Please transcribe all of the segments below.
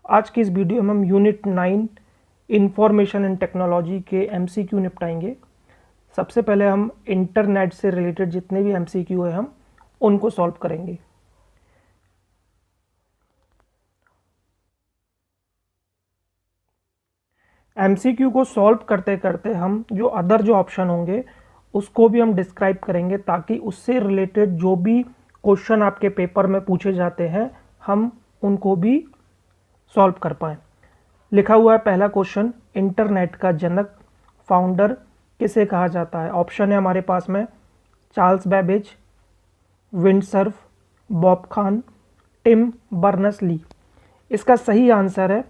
आज की इस वीडियो में हम यूनिट 9 इंफॉर्मेशन एंड टेक्नोलॉजी के एमसीक्यू निपटाएंगे। सबसे पहले हम इंटरनेट से रिलेटेड जितने भी एमसीक्यू है हम उनको सॉल्व करेंगे। एमसीक्यू को सॉल्व करते करते हम जो ऑप्शन होंगे उसको भी हम डिस्क्राइब करेंगे, ताकि उससे रिलेटेड जो भी क्वेश्चन आपके पेपर में पूछे जाते हैं हम उनको भी सॉल्व कर पाएँ। लिखा हुआ है पहला क्वेश्चन, इंटरनेट का जनक फाउंडर किसे कहा जाता है। ऑप्शन है हमारे पास में Charles Babbage, Vint Cerf, Bob Kahn, Tim Berners-Lee. इसका सही आंसर है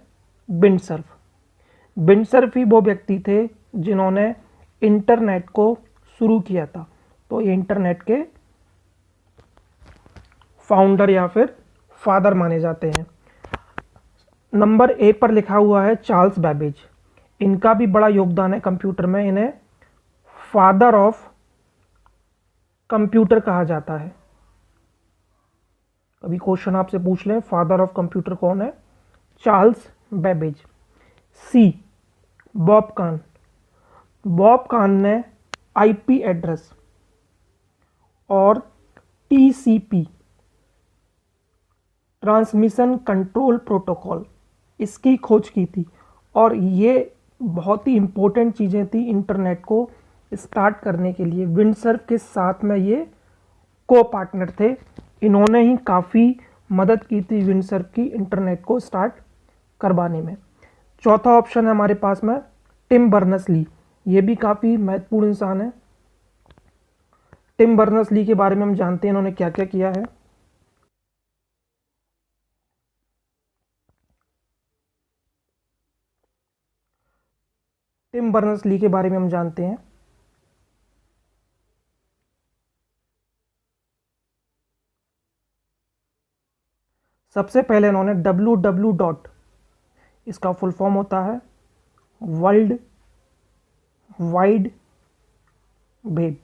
विंडसर्फ। विंडसर्फ ही वो व्यक्ति थे जिन्होंने इंटरनेट को शुरू किया था, तो ये इंटरनेट के फाउंडर या फिर फादर माने जाते हैं। नंबर ए पर लिखा हुआ है चार्ल्स बेबेज। इनका भी बड़ा योगदान है कंप्यूटर में, इन्हें फादर ऑफ कंप्यूटर कहा जाता है। कभी क्वेश्चन आपसे पूछ लें फादर ऑफ कंप्यूटर कौन है, चार्ल्स बेबेज। सी, बॉब खान। बॉब खान ने आईपी एड्रेस और टीसीपी ट्रांसमिशन कंट्रोल प्रोटोकॉल इसकी खोज की थी, और ये बहुत ही इम्पोर्टेंट चीज़ें थी इंटरनेट को स्टार्ट करने के लिए। विंडसर्फ के साथ में ये को पार्टनर थे, इन्होंने ही काफ़ी मदद की थी विंडसर्फ की इंटरनेट को स्टार्ट करवाने में। चौथा ऑप्शन है हमारे पास में टिम बर्नर्स-ली। ये भी काफ़ी महत्वपूर्ण इंसान है। टिम बर्नर्स-ली के बारे में हम जानते हैं इन्होंने क्या क्या किया है। टिम बर्नर्स-ली के बारे में हम जानते हैं सबसे पहले इन्होंने www. इसका फुल फॉर्म होता है वर्ल्ड वाइड वेब,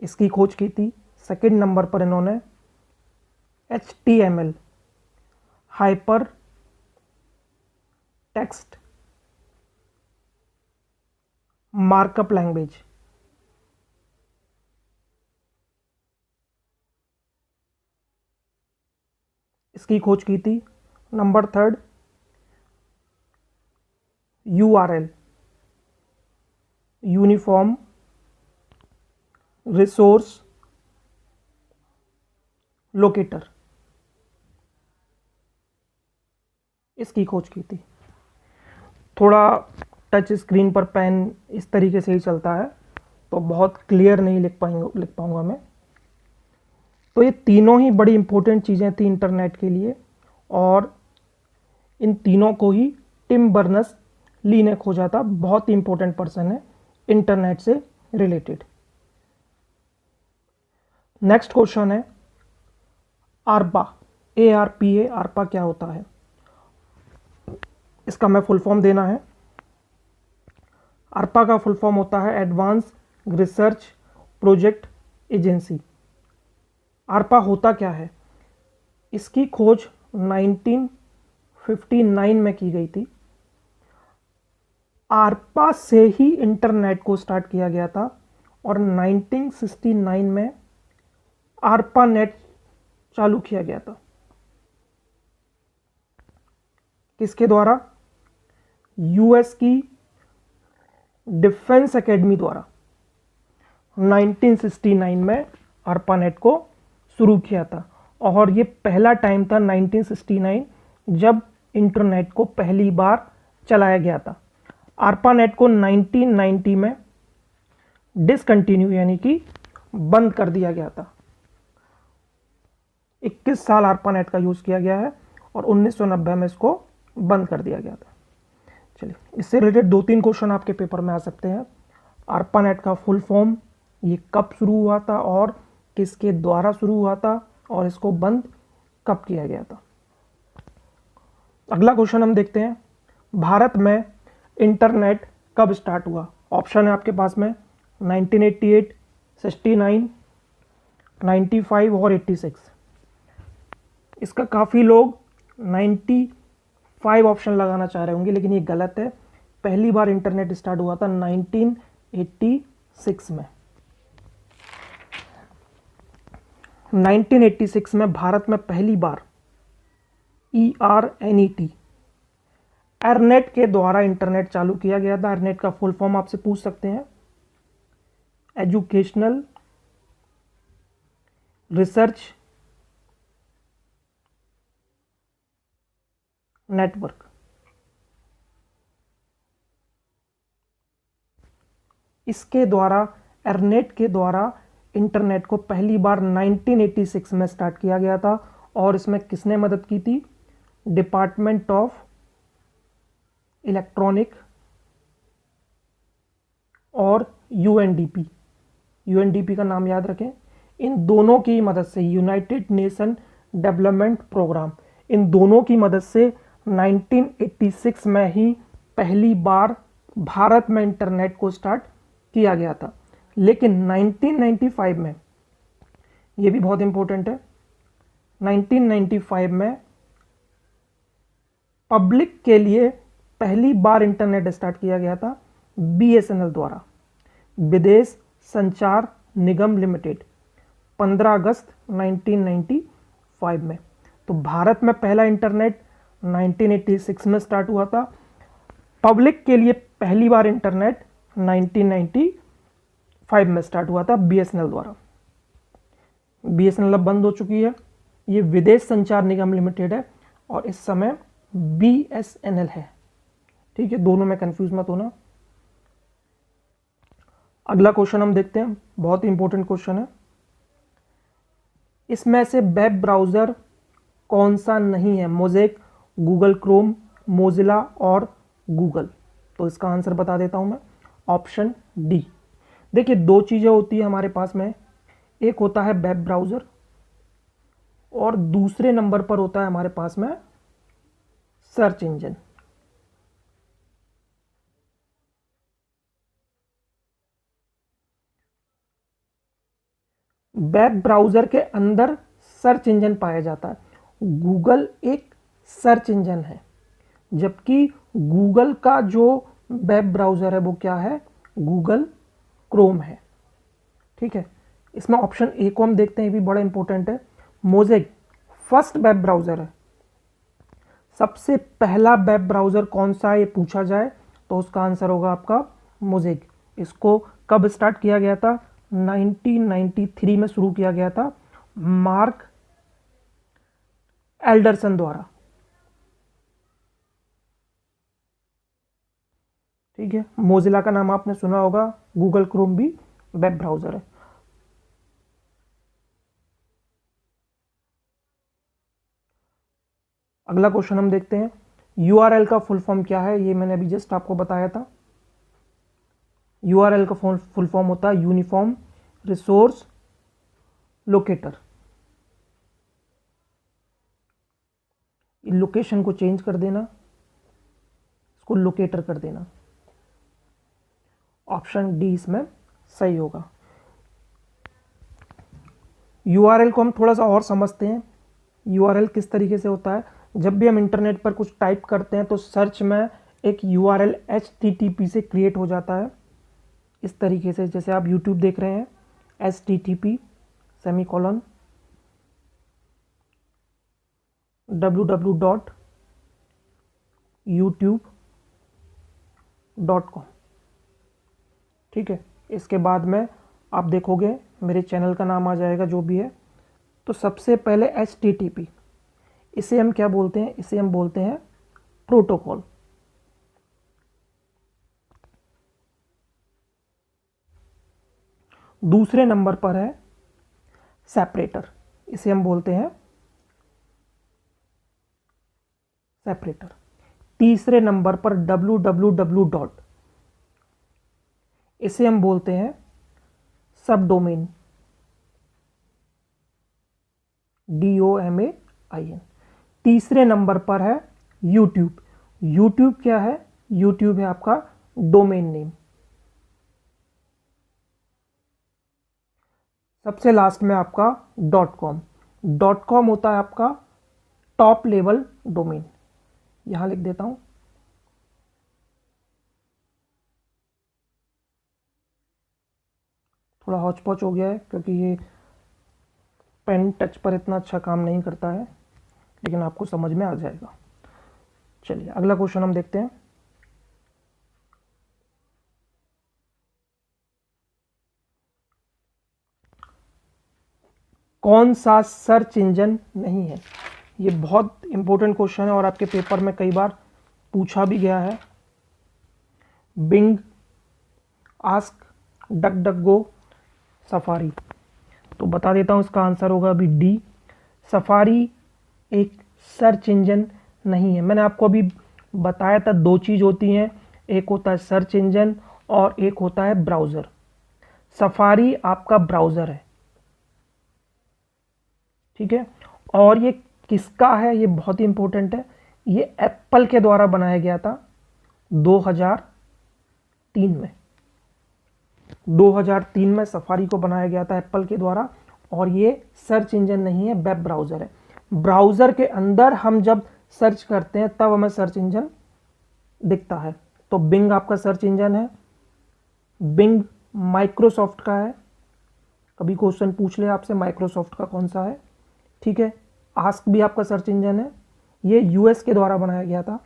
इसकी खोज की थी। सेकंड नंबर पर इन्होंने HTML hyper text markup language, इसकी खोज की थी। Number third URL uniform resource locator, इसकी खोज की थी। थोड़ा टच स्क्रीन पर पेन इस तरीके से ही चलता है तो बहुत क्लियर नहीं लिख पाऊंगा मैं। तो ये तीनों ही बड़ी इंपॉर्टेंट चीज़ें थी इंटरनेट के लिए, और इन तीनों को ही टिम बर्नर्स-ली ने खोजा था। बहुत ही इंपॉर्टेंट पर्सन है इंटरनेट से रिलेटेड। नेक्स्ट क्वेश्चन है ARPA, ARPA। ARPA क्या होता है, इसका मैं फुल फॉर्म देना है। ARPA का फुल फॉर्म होता है advance research project agency. ARPA होता क्या है, इसकी खोज 1959 में की गई थी। ARPA से ही इंटरनेट को स्टार्ट किया गया था, और 1969 में ARPANET चालू किया गया था। किसके द्वारा, यूएस की डिफेंस एकेडमी द्वारा 1969 में ARPANET को शुरू किया था। और ये पहला टाइम था 1969 जब इंटरनेट को पहली बार चलाया गया था। ARPANET को 1990 में डिसकंटिन्यू यानी कि बंद कर दिया गया था। 21 साल ARPANET का यूज़ किया गया है और 1990 में इसको बंद कर दिया गया था। चलिए, इससे रिलेटेड 2-3 क्वेश्चन आपके पेपर में आ सकते हैं। ARPANET का फुल फॉर्म, ये कब शुरू हुआ था और किसके द्वारा शुरू हुआ था, और इसको बंद कब किया गया था। अगला क्वेश्चन हम देखते हैं, भारत में इंटरनेट कब स्टार्ट हुआ। ऑप्शन है आपके पास में 1988, 69, 95 और 86। इसका काफ़ी लोग 95 5 ऑप्शन लगाना चाह रहे होंगे, लेकिन ये गलत है। पहली बार इंटरनेट स्टार्ट हुआ था 1986 में। 1986 में भारत में पहली बार ERNET एरनेट के द्वारा इंटरनेट चालू किया गया था। एरनेट का फुल फॉर्म आपसे पूछ सकते हैं, एजुकेशनल रिसर्च नेटवर्क। इसके द्वारा, एरनेट के द्वारा इंटरनेट को पहली बार 1986 में स्टार्ट किया गया था। और इसमें किसने मदद की थी? डिपार्टमेंट ऑफ इलेक्ट्रॉनिक और यूएनडीपी। यूएनडीपी का नाम याद रखें। इन दोनों की मदद से, यूनाइटेड नेशन डेवलपमेंट प्रोग्राम, इन दोनों की मदद से 1986 में ही पहली बार भारत में इंटरनेट को स्टार्ट किया गया था। लेकिन 1995 में, ये भी बहुत इंपॉर्टेंट है, 1995 में पब्लिक के लिए पहली बार इंटरनेट स्टार्ट किया गया था बीएसएनएल द्वारा, विदेश संचार निगम लिमिटेड, 15 अगस्त 1995 में। तो भारत में पहला इंटरनेट 1986 में स्टार्ट हुआ था। पब्लिक के लिए पहली बार इंटरनेट 1995 में स्टार्ट हुआ था बीएसएनएल द्वारा। बीएसएनएल अब बंद हो चुकी है, ये विदेश संचार निगम लिमिटेड है और इस समय बीएसएनएल है। ठीक है, दोनों में कंफ्यूज मत होना। अगला क्वेश्चन हम देखते हैं, बहुत ही इंपॉर्टेंट क्वेश्चन है। इसमें से वेब ब्राउजर कौन सा नहीं है? मोज़ेक, गूगल क्रोम, मोजिला और गूगल। तो इसका आंसर बता देता हूं मैं, ऑप्शन डी। देखिए, दो चीजें होती है हमारे पास में, एक होता है वेब ब्राउजर और दूसरे नंबर पर होता है हमारे पास में सर्च इंजन। वेब ब्राउजर के अंदर सर्च इंजन पाया जाता है। गूगल एक सर्च इंजन है, जबकि गूगल का जो वेब ब्राउजर है वो क्या है? गूगल क्रोम है। ठीक है, इसमें ऑप्शन ए को हम देखते हैं, ये भी बड़ा इंपॉर्टेंट है। मोज़ेक फर्स्ट वेब ब्राउजर है। सबसे पहला वेब ब्राउजर कौन सा है ये पूछा जाए तो उसका आंसर होगा आपका मोज़ेक। इसको कब स्टार्ट किया गया था? 1993 में शुरू किया गया था मार्क एल्डरसन द्वारा। ठीक है, मोजिला का नाम आपने सुना होगा, गूगल क्रोम भी वेब ब्राउजर है। अगला क्वेश्चन हम देखते हैं, यूआरएल का फुल फॉर्म क्या है? ये मैंने अभी जस्ट आपको बताया था। यूआरएल का फुल फॉर्म होता है यूनिफॉर्म रिसोर्स लोकेटर। लोकेशन को चेंज कर देना, इसको लोकेटर कर देना। ऑप्शन डी इसमें सही होगा। यूआरएल को हम थोड़ा सा और समझते हैं। यूआरएल किस तरीके से होता है? जब भी हम इंटरनेट पर कुछ टाइप करते हैं तो सर्च में एक यूआरएल HTTP से क्रिएट हो जाता है, इस तरीके से। जैसे आप यूट्यूब देख रहे हैं, HTTP सेमीकोलन www.youtube.com। ठीक है, इसके बाद में आप देखोगे मेरे चैनल का नाम आ जाएगा जो भी है। तो सबसे पहले HTTP, इसे हम क्या बोलते हैं? इसे हम बोलते हैं प्रोटोकॉल। दूसरे नंबर पर है सेपरेटर, इसे हम बोलते हैं सेपरेटर। तीसरे नंबर पर www. इसे हम बोलते हैं सब डोमेन, DOMAIN। तीसरे नंबर पर है यूट्यूब। यूट्यूब क्या है? यूट्यूब है आपका डोमेन नेम। सबसे लास्ट में आपका .com। .com होता है आपका टॉप लेवल डोमेन। यहाँ लिख देता हूँ। थोड़ा हौच पौच हो गया है क्योंकि ये पेन टच पर इतना अच्छा काम नहीं करता है, लेकिन आपको समझ में आ जाएगा। चलिए अगला क्वेश्चन हम देखते हैं। कौन सा सर्च इंजन नहीं है? ये बहुत इंपॉर्टेंट क्वेश्चन है और आपके पेपर में कई बार पूछा भी गया है। बिंग, आस्क, डक डक गो, सफारी। तो बता देता हूँ, इसका आंसर होगा अभी डी, सफारी एक सर्च इंजन नहीं है। मैंने आपको अभी बताया था दो चीज़ होती हैं, एक होता है सर्च इंजन और एक होता है ब्राउज़र। सफारी आपका ब्राउज़र है, ठीक है। और ये किसका है, ये बहुत ही इंपॉर्टेंट है। ये एप्पल के द्वारा बनाया गया था 2003 में। 2003 में सफारी को बनाया गया था एप्पल के द्वारा, और ये सर्च इंजन नहीं है, वेब ब्राउज़र है। ब्राउज़र के अंदर हम जब सर्च करते हैं तब हमें सर्च इंजन दिखता है। तो बिंग आपका सर्च इंजन है। बिंग माइक्रोसॉफ्ट का है, कभी क्वेश्चन पूछ ले आपसे माइक्रोसॉफ्ट का कौन सा है, ठीक है। आस्क भी आपका सर्च इंजन है, ये यूएस के द्वारा बनाया गया था।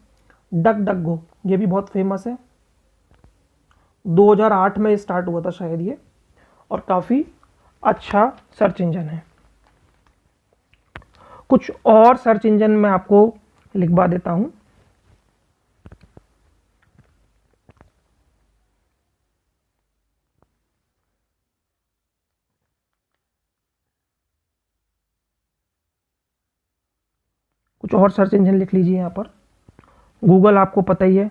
डक डक गो ये भी बहुत फेमस है, 2008 में स्टार्ट हुआ था शायद ये, और काफ़ी अच्छा सर्च इंजन है। कुछ और सर्च इंजन मैं आपको लिखवा देता हूं। कुछ और सर्च इंजन लिख लीजिए यहाँ पर। गूगल आपको पता ही है,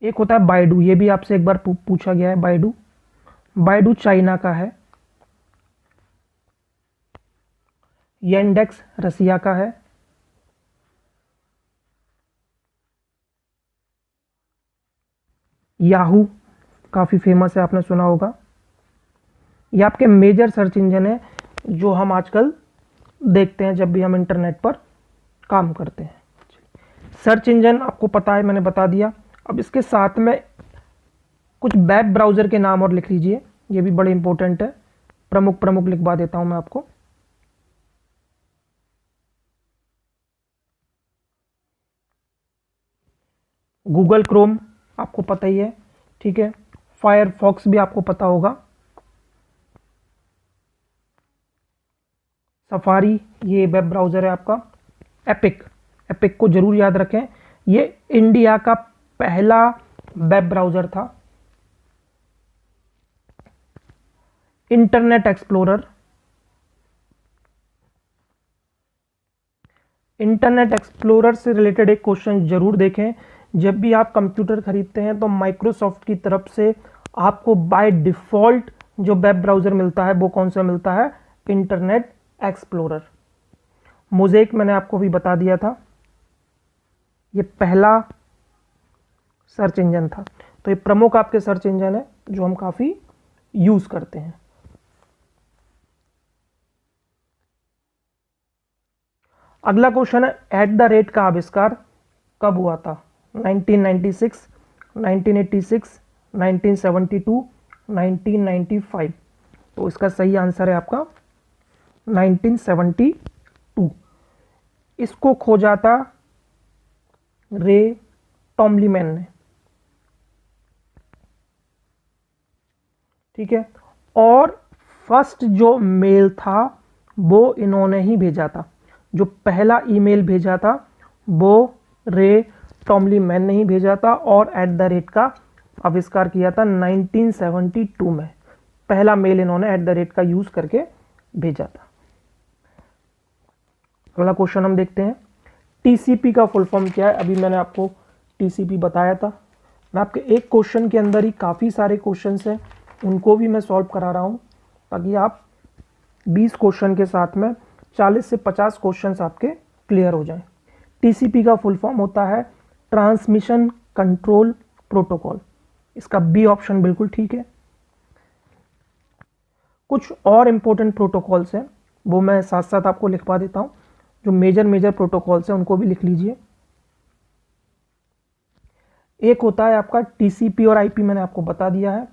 एक होता है बाइडू, ये भी आपसे एक बार पूछा गया है। बाइडू, बाइडू चाइना का है। येंडेक्स रसिया का है। याहू काफ़ी फेमस है, आपने सुना होगा। ये आपके मेजर सर्च इंजन है जो हम आजकल देखते हैं जब भी हम इंटरनेट पर काम करते हैं। सर्च इंजन आपको पता है, मैंने बता दिया। अब इसके साथ में कुछ वेब ब्राउज़र के नाम और लिख लीजिए, ये भी बड़े इंपॉर्टेंट है। प्रमुख प्रमुख लिखवा देता हूं मैं आपको। गूगल क्रोम आपको पता ही है, ठीक है। फायरफॉक्स भी आपको पता होगा। सफारी ये वेब ब्राउज़र है आपका। एपिक, एपिक को जरूर याद रखें, ये इंडिया का पहला वेब ब्राउज़र था। इंटरनेट एक्सप्लोरर, इंटरनेट एक्सप्लोरर से रिलेटेड एक क्वेश्चन जरूर देखें। जब भी आप कंप्यूटर खरीदते हैं तो माइक्रोसॉफ्ट की तरफ से आपको बाय डिफ़ॉल्ट जो वेब ब्राउज़र मिलता है वो कौन सा मिलता है, इंटरनेट एक्सप्लोरर। मोज़ेक मैंने आपको भी बता दिया था, ये पहला सर्च इंजन था। तो ये प्रमुख आपके सर्च इंजन है जो हम काफ़ी यूज़ करते हैं। अगला क्वेश्चन है, एट द रेट का आविष्कार कब हुआ था? 1996, 1986, 1972, 1995। तो इसका सही आंसर है आपका 1972। इसको खोजा था रे टॉमलीमैन ने, ठीक है। और फर्स्ट जो मेल था वो इन्होंने ही भेजा था, जो पहला ईमेल भेजा था वो रे टॉमलीमैन ने ही भेजा था, और एट द रेट का आविष्कार किया था 1972 में। पहला मेल इन्होंने एट द रेट का यूज करके भेजा था। अगला क्वेश्चन हम देखते हैं, टीसीपी का फुल फॉर्म क्या है? अभी मैंने आपको टीसीपी बताया था। मैं आपके एक क्वेश्चन के अंदर ही काफ़ी सारे क्वेश्चंस हैं, उनको भी मैं सॉल्व करा रहा हूं ताकि आप 20 क्वेश्चन के साथ में 40 से 50 क्वेश्चंस आपके क्लियर हो जाएं। टीसीपी का फुल फॉर्म होता है ट्रांसमिशन कंट्रोल प्रोटोकॉल। इसका बी ऑप्शन बिल्कुल ठीक है। कुछ और इंपॉर्टेंट प्रोटोकॉल्स हैं वो मैं साथ साथ आपको लिखवा देता हूँ। जो मेजर प्रोटोकॉल्स हैं उनको भी लिख लीजिए। एक होता है आपका टीसीपी और आईपी, मैंने आपको बता दिया है।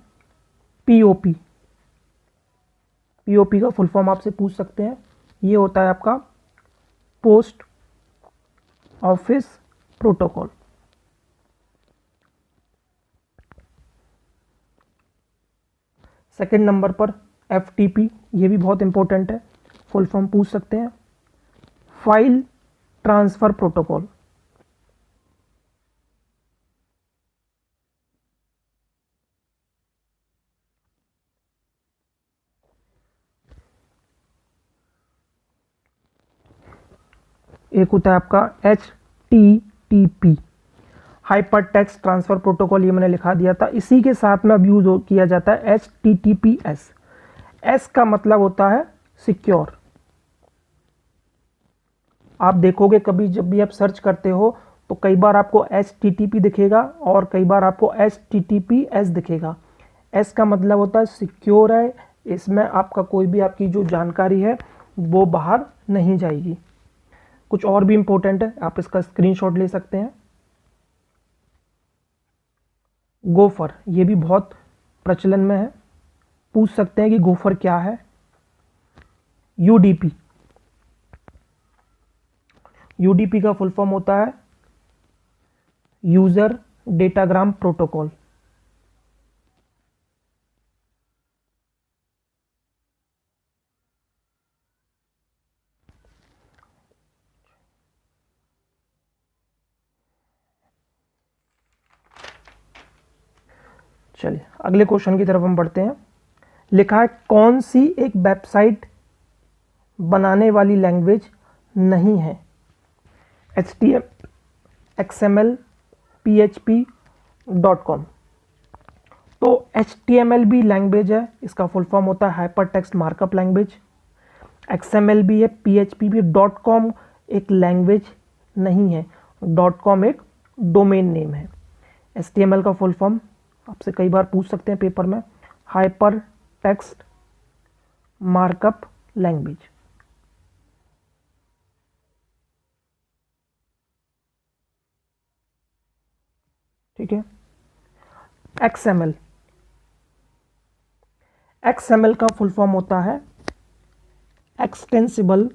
पीओपी, पीओपी का फुल फॉर्म आपसे पूछ सकते हैं। ये होता है आपका post office protocol. Second number पर एफटीपी, ये भी बहुत इंपॉर्टेंट है, फुल फॉर्म पूछ सकते हैं। File transfer protocol. एक होता है आपका HTTP, hyper text transfer protocol, ये मैंने लिखा दिया था। इसी के साथ में अब यूज किया जाता है HTTPS। एस का मतलब होता है सिक्योर। आप देखोगे कभी जब भी आप सर्च करते हो तो कई बार आपको HTTP दिखेगा और कई बार आपको HTTPS दिखेगा। एस का मतलब होता है सिक्योर है, इसमें आपका कोई भी आपकी जो जानकारी है वो बाहर नहीं जाएगी। कुछ और भी इंपॉर्टेंट है, आप इसका स्क्रीनशॉट ले सकते हैं। गोफर, ये भी बहुत प्रचलन में है, पूछ सकते हैं कि गोफर क्या है। यूडीपी, यूडीपी का फुल फॉर्म होता है यूजर डेटाग्राम प्रोटोकॉल। चलिए अगले क्वेश्चन की तरफ हम बढ़ते हैं। लिखा है कौन सी एक वेबसाइट बनाने वाली लैंग्वेज नहीं है। HTML, XML, PHP, .com। तो HTML भी लैंग्वेज है, इसका फुल फॉर्म होता है hyper text markup language. XML भी है, PHP भी। .com एक लैंग्वेज नहीं है, .com एक डोमेन नेम है। HTML का फुल फॉर्म आपसे कई बार पूछ सकते हैं पेपर में, हाइपर टेक्स्ट मार्कअप लैंग्वेज। ठीक है। XML, XML का फुल फॉर्म होता है एक्सटेंसिबल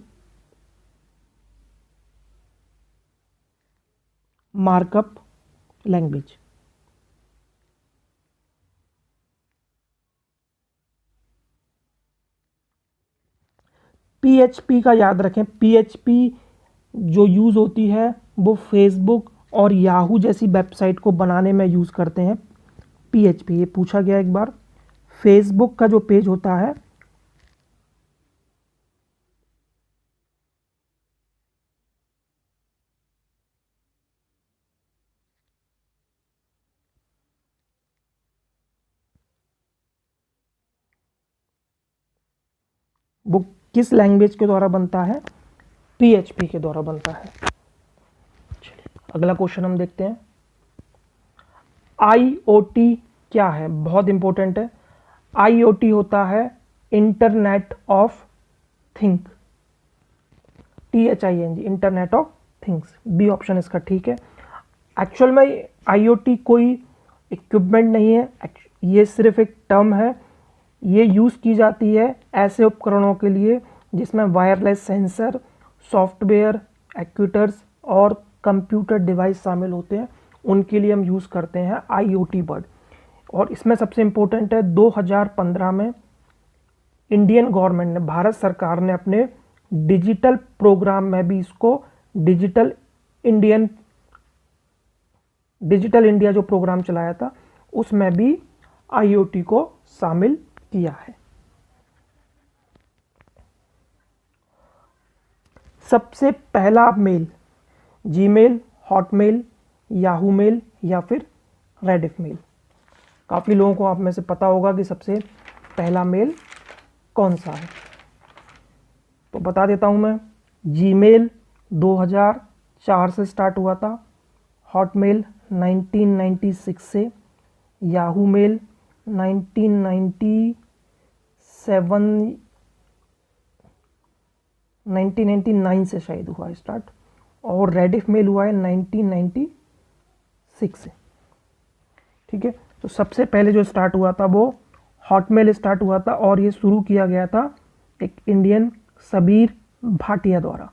मार्कअप लैंग्वेज। PHP का याद रखें, PHP जो यूज़ होती है वो फेसबुक और याहू जैसी वेबसाइट को बनाने में यूज़ करते हैं PHP। ये पूछा गया एक बार। फेसबुक का जो पेज होता है वो किस लैंग्वेज के द्वारा बनता है, PHP के द्वारा बनता है। चलिए अगला क्वेश्चन हम देखते हैं। IoT क्या है, बहुत इंपॉर्टेंट है। IoT होता है internet of think, THING, internet of things. B option इसका ठीक है। एक्चुअल में IoT कोई इक्विपमेंट नहीं है, ये सिर्फ एक टर्म है। ये यूज़ की जाती है ऐसे उपकरणों के लिए जिसमें वायरलेस सेंसर, सॉफ्टवेयर, एक्ट्यूएटर्स और कंप्यूटर डिवाइस शामिल होते हैं, उनके लिए हम यूज़ करते हैं IoT वर्ड। और इसमें सबसे इम्पोर्टेंट है 2015 में इंडियन गवर्नमेंट ने, भारत सरकार ने अपने डिजिटल प्रोग्राम में भी इसको डिजिटल इंडिया जो प्रोग्राम चलाया था उसमें भी IoT को शामिल किया है। सबसे पहला mail Gmail, Hotmail, Yahoo mail या फिर रेडिफ मेल। काफ़ी लोगों को आप में से पता होगा कि सबसे पहला मेल कौन सा है, तो बता देता हूं मैं। जीमेल 2004 से स्टार्ट हुआ था, हॉटमेल 1996 से, याहू मेल 1997 1999 से शायद हुआ है स्टार्ट, और रेडिफ मेल हुआ है 1996 से। ठीक है, तो सबसे पहले जो स्टार्ट हुआ था वो हॉटमेल स्टार्ट हुआ था, और ये शुरू किया गया था एक इंडियन सबीर भाटिया द्वारा।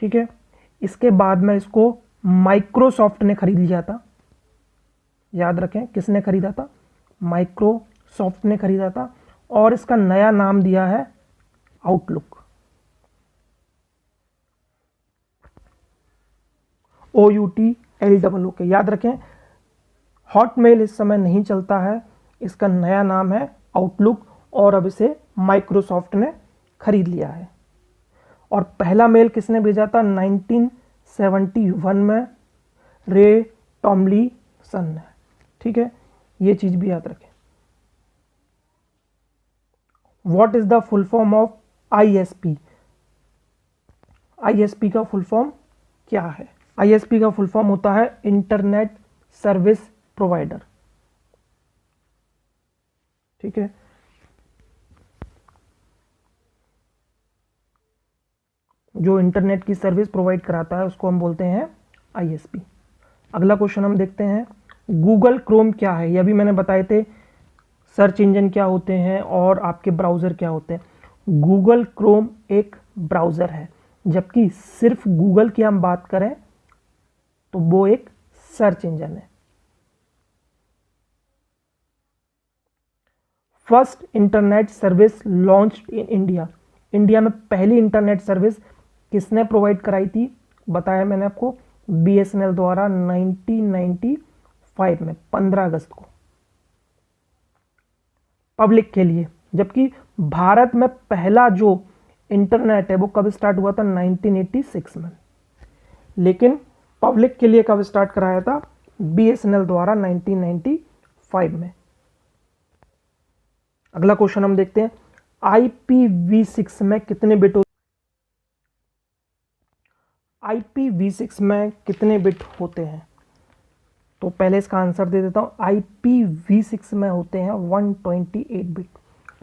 ठीक है, इसके बाद में इसको माइक्रोसॉफ्ट ने खरीद लिया था। याद रखें, किसने खरीदा था? माइक्रोसॉफ्ट ने खरीदा था, और इसका नया नाम दिया है आउटलुक, OUTLOOK। याद रखें, हॉटमेल इस समय नहीं चलता है, इसका नया नाम है आउटलुक, और अब इसे माइक्रोसॉफ्ट ने खरीद लिया है। और पहला मेल किसने भेजा था? 1971 में रे टॉमलिंसन ने। ठीक है, ये चीज भी याद रखें। What is the full form of ISP? ISP का फुल फॉर्म क्या है? ISP का फुल फॉर्म होता है इंटरनेट सर्विस प्रोवाइडर। ठीक है, जो इंटरनेट की सर्विस प्रोवाइड कराता है उसको हम बोलते हैं ISP। अगला क्वेश्चन हम देखते हैं, गूगल क्रोम क्या है? यह भी मैंने बताए थे, सर्च इंजन क्या होते हैं और आपके ब्राउज़र क्या होते हैं। गूगल क्रोम एक ब्राउज़र है, जबकि सिर्फ गूगल की हम बात करें तो वो एक सर्च इंजन है। First internet service launched in India. India में पहली इंटरनेट सर्विस किसने प्रोवाइड कराई थी? बताया मैंने आपको, BSNL द्वारा 1995 में 15 अगस्त को, पब्लिक के लिए। जबकि भारत में पहला जो इंटरनेट है वो कब स्टार्ट हुआ था? 1986 में। लेकिन पब्लिक के लिए कब स्टार्ट कराया था? BSNL द्वारा 1995 में। अगला क्वेश्चन हम देखते हैं, IPv6 में कितने बिट IPv6 में कितने बिट होते हैं? तो पहले इसका आंसर दे देता हूं, IPv6 में होते हैं 128 बिट।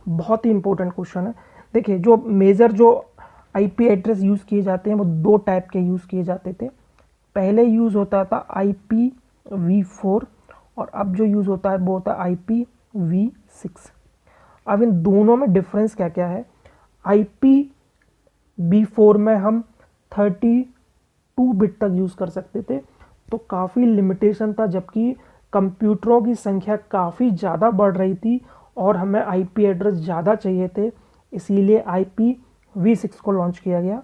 बहुत ही इंपॉर्टेंट क्वेश्चन है। देखिए, जो मेजर जो IP एड्रेस यूज़ किए जाते हैं वो दो टाइप के यूज़ किए जाते थे। पहले यूज़ होता था IPv4, और अब जो यूज़ होता है वो होता है IPv6। अब इन दोनों में डिफरेंस क्या क्या है? IPv4 में हम 32 बिट तक यूज़ कर सकते थे, तो काफ़ी लिमिटेशन था, जबकि कंप्यूटरों की संख्या काफ़ी ज़्यादा बढ़ रही थी और हमें IP एड्रेस ज़्यादा चाहिए थे, इसीलिए IPv6 को लॉन्च किया गया।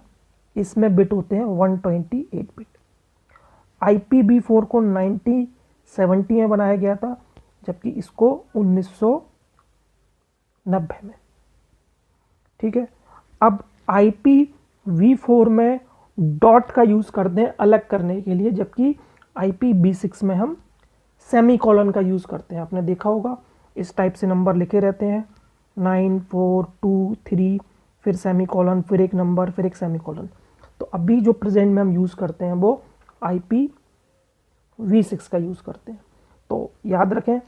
इसमें बिट होते हैं 128 बिट। IPv4 को 1970 में बनाया गया था, जबकि इसको 1990 में। ठीक है, अब IPv4 में डॉट का यूज़ करते हैं अलग करने के लिए, जबकि IPv6 में हम सेमीकोलन का यूज़ करते हैं। आपने देखा होगा, इस टाइप से नंबर लिखे रहते हैं 9 4 2 3, फिर सेमीकोलन, फिर एक नंबर, फिर एक सेमीकोलन। तो अभी जो प्रेजेंट में हम यूज़ करते हैं वो IPv6 का यूज़ करते हैं। तो याद रखें,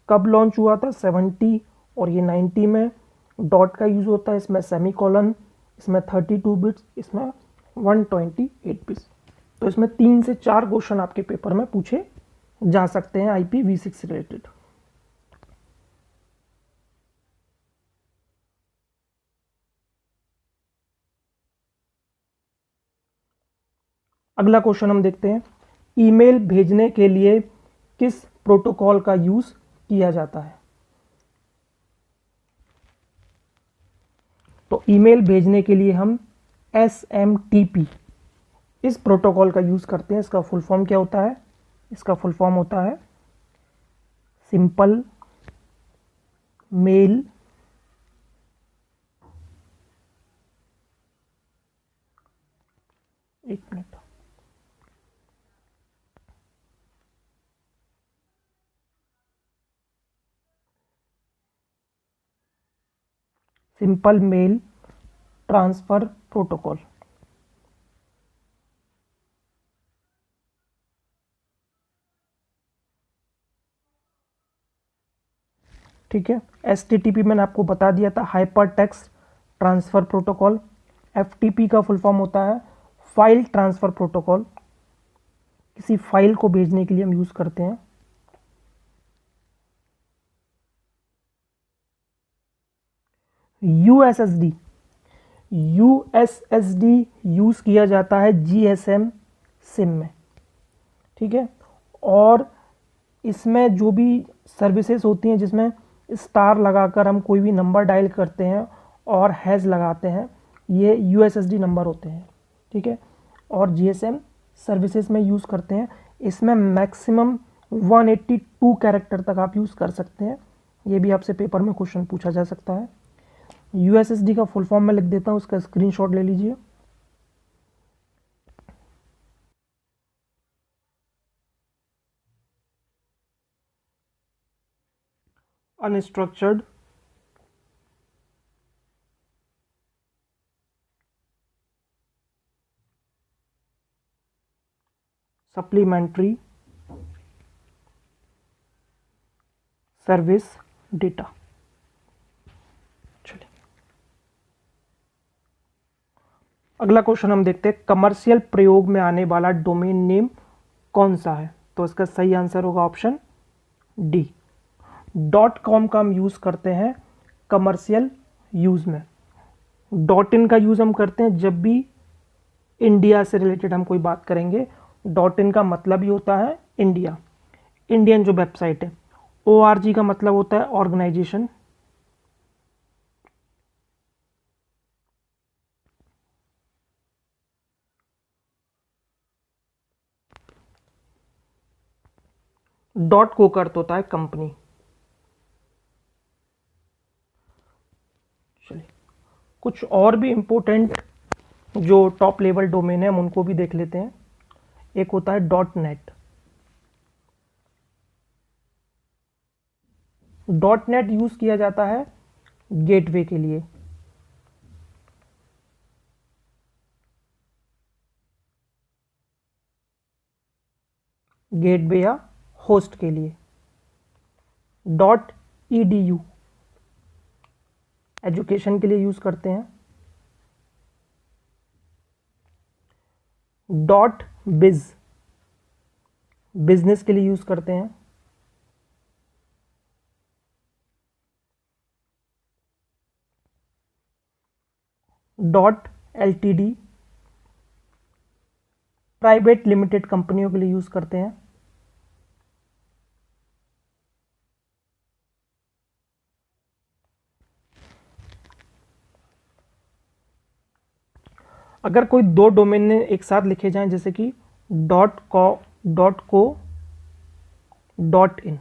कब लॉन्च हुआ था? 70 और ये 90 में। डॉट का यूज़ होता है, इसमें सेमीकोलन, इसमें 32 बिट्स, इसमें 128 बिट्स। तो इसमें 3 से 4 क्वेश्चन आपके पेपर में पूछे जा सकते हैं IPv6 रिलेटेड। अगला क्वेश्चन हम देखते हैं, ईमेल भेजने के लिए किस प्रोटोकॉल का यूज़ किया जाता है? तो ईमेल भेजने के लिए हम SMTP इस प्रोटोकॉल का यूज़ करते हैं। इसका फुल फॉर्म क्या होता है? इसका फुल फॉर्म होता है सिंपल मेल एक minute, simple mail transfer protocol. ठीक है, STTP मैंने आपको बता दिया था, hyper text transfer protocol. FTP का फुल फॉर्म होता है फाइल ट्रांसफ़र प्रोटोकॉल, किसी फाइल को भेजने के लिए हम यूज़ करते हैं। USSD, USSD यूज़ किया जाता है GSM सिम में, ठीक है। और इसमें जो भी सर्विसेज होती हैं जिसमें स्टार लगाकर हम कोई भी नंबर डायल करते हैं और हैश लगाते हैं, ये USSD नंबर होते हैं, ठीक है। और GSM सर्विसेज में यूज़ करते हैं। इसमें मैक्सिमम 182 कैरेक्टर तक आप यूज़ कर सकते हैं। ये भी आपसे पेपर में क्वेश्चन पूछा जा सकता है। USSD का फुल फॉर्म मैं लिख देता हूँ, उसका स्क्रीनशॉट ले लीजिए। Unstructured supplementary service data. चलिए अगला क्वेश्चन हम देखते हैं, कमर्शियल प्रयोग में आने वाला डोमेन नेम कौन सा है? तो इसका सही आंसर होगा ऑप्शन डी, .com का हम यूज़ करते हैं कमर्शियल यूज़ में। .in का यूज़ हम करते हैं जब भी इंडिया से रिलेटेड हम कोई बात करेंगे। .in का मतलब ही होता है इंडिया, इंडियन जो वेबसाइट है। ORG का मतलब होता है ऑर्गेनाइजेशन। .co का अर्थ होता है कंपनी। चलिए कुछ और भी इंपॉर्टेंट जो टॉप लेवल डोमेन है हम उनको भी देख लेते हैं। एक होता है .net। .net यूज़ किया जाता है गेटवे के लिए। गेटवे या होस्ट के लिए। .edu एजुकेशन के लिए यूज़ करते हैं। .biz बिजनेस के लिए यूज़ करते हैं। .ltd प्राइवेट लिमिटेड कंपनियों के लिए यूज़ करते हैं। अगर कोई दो डोमेन एक साथ लिखे जाएं जैसे कि .co .in,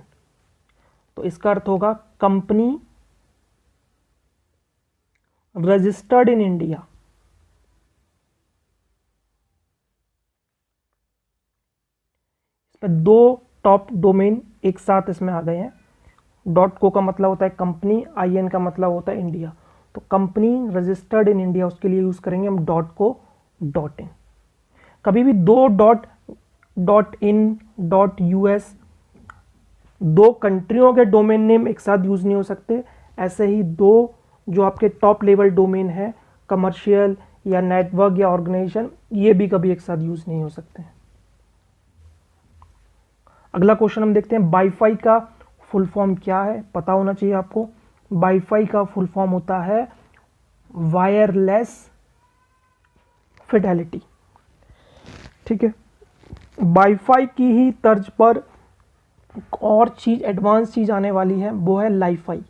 तो इसका अर्थ होगा कंपनी रजिस्टर्ड इन इंडिया। इसमें दो टॉप डोमेन एक साथ इसमें आ गए हैं। .co का मतलब होता है कंपनी, IN का मतलब होता है इंडिया। तो कंपनी रजिस्टर्ड इन इंडिया उसके लिए यूज़ करेंगे हम .co .in। कभी भी दो .in .us दो कंट्रियों के डोमेन नेम एक साथ यूज़ नहीं हो सकते। ऐसे ही दो जो आपके टॉप लेवल डोमेन है कमर्शियल या नेटवर्क या ऑर्गेनाइजेशन, ये भी कभी एक साथ यूज़ नहीं हो सकते। अगला क्वेश्चन हम देखते हैं, वाईफाई का फुल फॉर्म क्या है? पता होना चाहिए आपको। वाईफाई का फुल फॉर्म होता है वायरलेस फिडेलिटी, ठीक है। वाईफाई की ही तर्ज पर और चीज एडवांस चीज आने वाली है, वो है लाईफाई।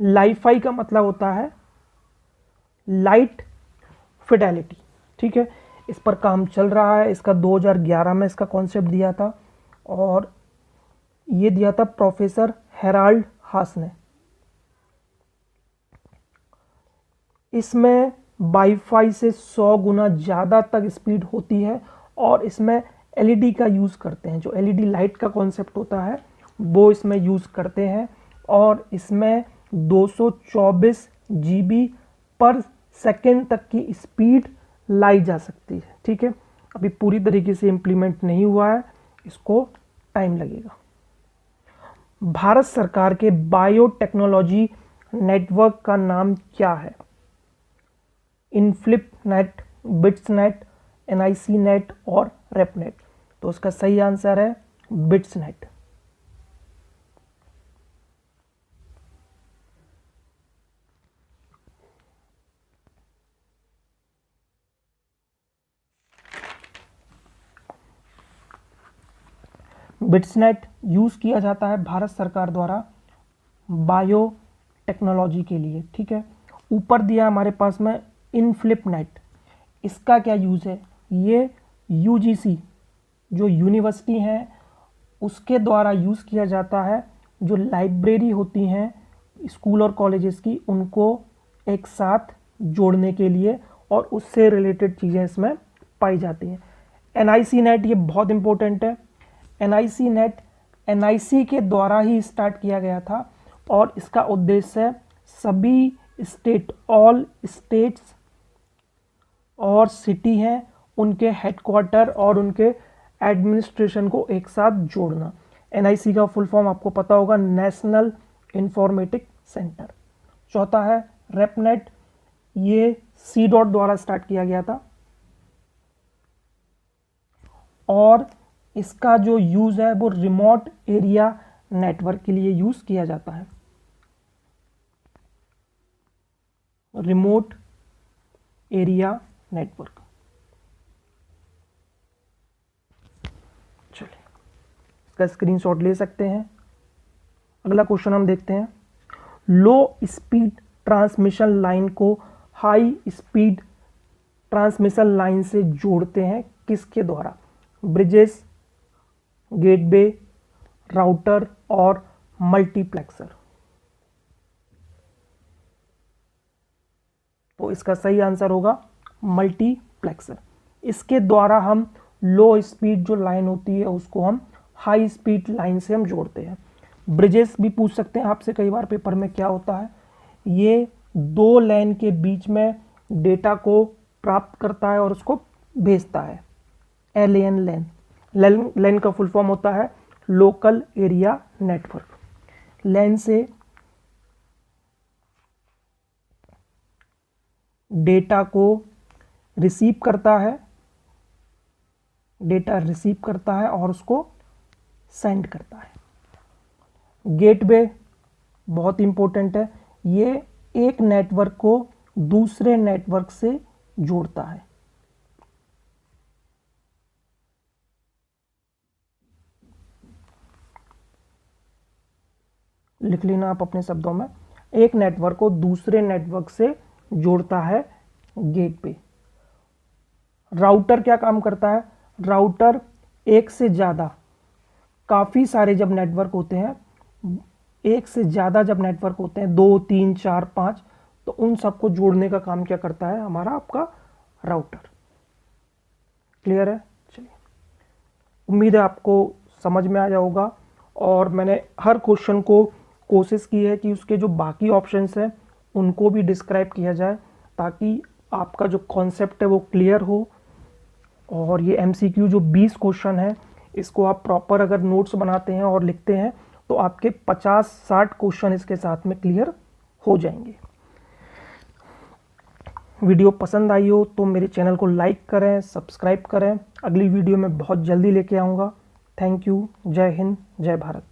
लाईफाई का मतलब होता है लाइट फिडेलिटी, ठीक है। इस पर काम चल रहा है। इसका 2011 में इसका कॉन्सेप्ट दिया था और ये दिया था प्रोफेसर हेराल्ड हास ने। इसमें वाईफाई से 100 गुना ज़्यादा तक स्पीड होती है और इसमें एलईडी का यूज़ करते हैं। जो एलईडी लाइट का कॉन्सेप्ट होता है वो इसमें यूज़ करते हैं और इसमें 224 GB पर सेकेंड तक की स्पीड लाई जा सकती है, ठीक है। अभी पूरी तरीके से इम्प्लीमेंट नहीं हुआ है, इसको टाइम लगेगा। भारत सरकार के बायोटेक्नोलॉजी नेटवर्क का नाम क्या है? Inflibnet, BITS net, NIC net और रेप नेट। तो उसका सही आंसर है बिट्स नेट। बिट्सनेट यूज़ किया जाता है भारत सरकार द्वारा बायो टेक्नोलॉजी के लिए, ठीक है। ऊपर दिया हमारे पास में इनफ्लिप नेट, इसका क्या यूज़ है? ये यूजीसी जो यूनिवर्सिटी हैं उसके द्वारा यूज़ किया जाता है। जो लाइब्रेरी होती हैं स्कूल और कॉलेजेस की, उनको एक साथ जोड़ने के लिए, और उससे रिलेटेड चीज़ें इसमें पाई जाती हैं। एनआईसी नेट, ये बहुत इंपॉर्टेंट है। एनआईसी नेट एनआईसी के द्वारा ही स्टार्ट किया गया था और इसका उद्देश्य सभी स्टेट, ऑल स्टेट्स और सिटी हैं, उनके हेडक्वार्टर और उनके एडमिनिस्ट्रेशन को एक साथ जोड़ना। एनआईसी का फुल फॉर्म आपको पता होगा, नेशनल इंफॉर्मेटिक सेंटर। चौथा है रेपनेट, ये सी डॉट द्वारा स्टार्ट किया गया था और इसका जो यूज़ है वो रिमोट एरिया नेटवर्क के लिए यूज़ किया जाता है। Remote area network. चलिए इसका स्क्रीनशॉट ले सकते हैं। अगला क्वेश्चन हम देखते हैं। लो स्पीड ट्रांसमिशन लाइन को हाई स्पीड ट्रांसमिशन लाइन से जोड़ते हैं किसके द्वारा? ब्रिजेस, गेटवे, राउटर और मल्टीप्लेक्सर। तो इसका सही आंसर होगा मल्टीप्लेक्सर। इसके द्वारा हम लो स्पीड जो लाइन होती है उसको हम हाई स्पीड लाइन से हम जोड़ते हैं। ब्रिजेस भी पूछ सकते हैं आपसे कई बार पेपर में, क्या होता है? ये दो लाइन के बीच में डेटा को प्राप्त करता है और उसको भेजता है। LAN लैन का फुल फॉर्म होता है लोकल एरिया नेटवर्क। लैन से डेटा को रिसीव करता है, डेटा रिसीव करता है और उसको सेंड करता है। गेटवे बहुत इंपॉर्टेंट है, ये एक नेटवर्क को दूसरे नेटवर्क से जोड़ता है। लिख लेना आप अपने शब्दों में, एक नेटवर्क को दूसरे नेटवर्क से जोड़ता है गेटवे। राउटर क्या काम करता है? राउटर एक से ज़्यादा, काफ़ी सारे जब नेटवर्क होते हैं, एक से ज़्यादा जब नेटवर्क होते हैं, 2, 3, 4, 5, तो उन सबको जोड़ने का काम क्या करता है? हमारा आपका राउटर। क्लियर है? चलिए, उम्मीद है आपको समझ में आया होगा और मैंने हर क्वेश्चन को कोशिश की है कि उसके जो बाकी ऑप्शंस हैं उनको भी डिस्क्राइब किया जाए ताकि आपका जो कॉन्सेप्ट है वो क्लियर हो। और ये MCQ जो 20 क्वेश्चन है, इसको आप प्रॉपर अगर नोट्स बनाते हैं और लिखते हैं तो आपके 50-60 क्वेश्चन इसके साथ में क्लियर हो जाएंगे। वीडियो पसंद आई हो तो मेरे चैनल को लाइक करें, सब्सक्राइब करें। अगली वीडियो में बहुत जल्दी लेके आऊँगा। Thank you. जय हिंद, जय भारत।